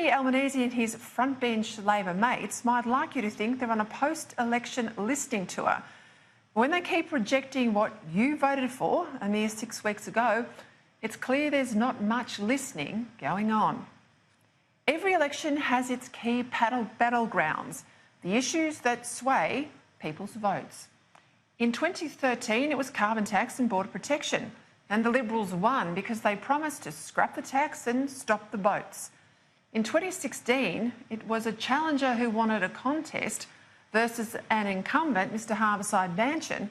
Anthony Albanese and his frontbench Labor mates might like you to think they're on a post-election listening tour. When they keep rejecting what you voted for a mere 6 weeks ago, it's clear there's not much listening going on. Every election has its key battlegrounds, the issues that sway people's votes. In 2013, it was carbon tax and border protection, and the Liberals won because they promised to scrap the tax and stop the boats. In 2016, it was a challenger who wanted a contest versus an incumbent, Mr Harbourside Mansion,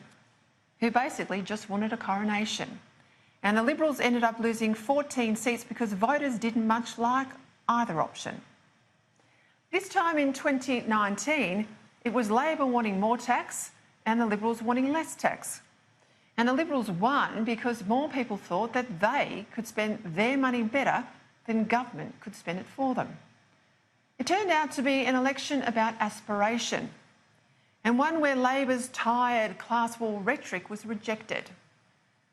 who basically just wanted a coronation. And the Liberals ended up losing 14 seats because voters didn't much like either option. This time in 2019, it was Labor wanting more tax and the Liberals wanting less tax. And the Liberals won because more people thought that they could spend their money better than government could spend it for them. It turned out to be an election about aspiration, and one where Labor's tired class war rhetoric was rejected.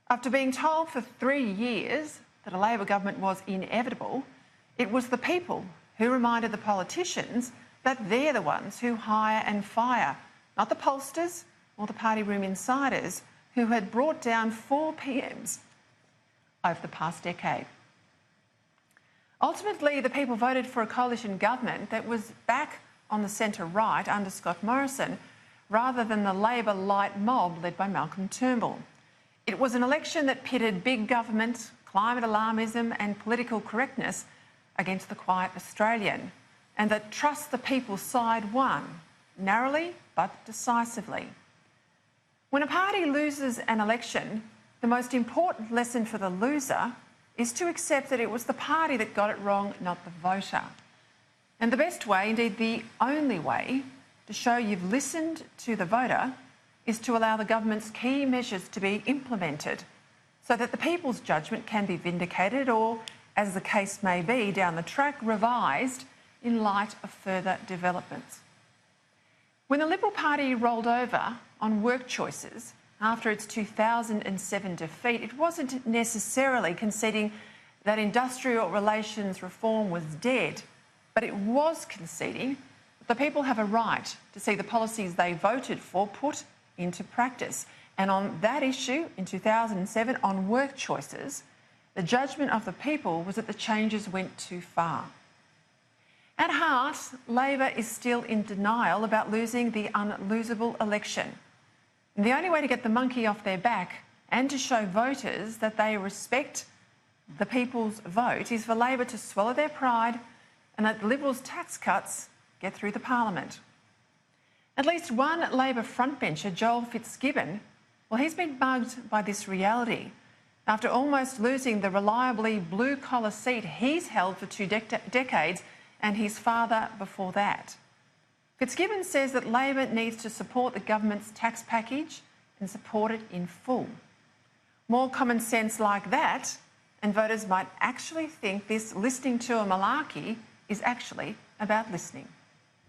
After being told for 3 years that a Labor government was inevitable, it was the people who reminded the politicians that they're the ones who hire and fire, not the pollsters or the party room insiders who had brought down 4 PMs over the past decade. Ultimately, the people voted for a coalition government that was back on the centre-right under Scott Morrison, rather than the Labor light mob led by Malcolm Turnbull. It was an election that pitted big government, climate alarmism and political correctness against the quiet Australian, and that trust the people's side won, narrowly but decisively. When a party loses an election, the most important lesson for the loser is to accept that it was the party that got it wrong, not the voter. And the best way, indeed the only way, to show you've listened to the voter is to allow the government's key measures to be implemented so that the people's judgment can be vindicated or, as the case may be down the track, revised in light of further developments. When the Liberal Party rolled over on work choices after its 2007 defeat, it wasn't necessarily conceding that industrial relations reform was dead, but it was conceding that the people have a right to see the policies they voted for put into practice. And on that issue in 2007, on work choices, the judgment of the people was that the changes went too far. At heart, Labor is still in denial about losing the unlosable election. And the only way to get the monkey off their back and to show voters that they respect the people's vote is for Labor to swallow their pride and let the Liberals' tax cuts get through the Parliament. At least one Labor frontbencher, Joel Fitzgibbon, well, he's been bugged by this reality after almost losing the reliably blue-collar seat he's held for 2 decades and his father before that. Fitzgibbon says that Labor needs to support the government's tax package and support it in full. More common sense like that, and voters might actually think this listening to a malarkey is actually about listening.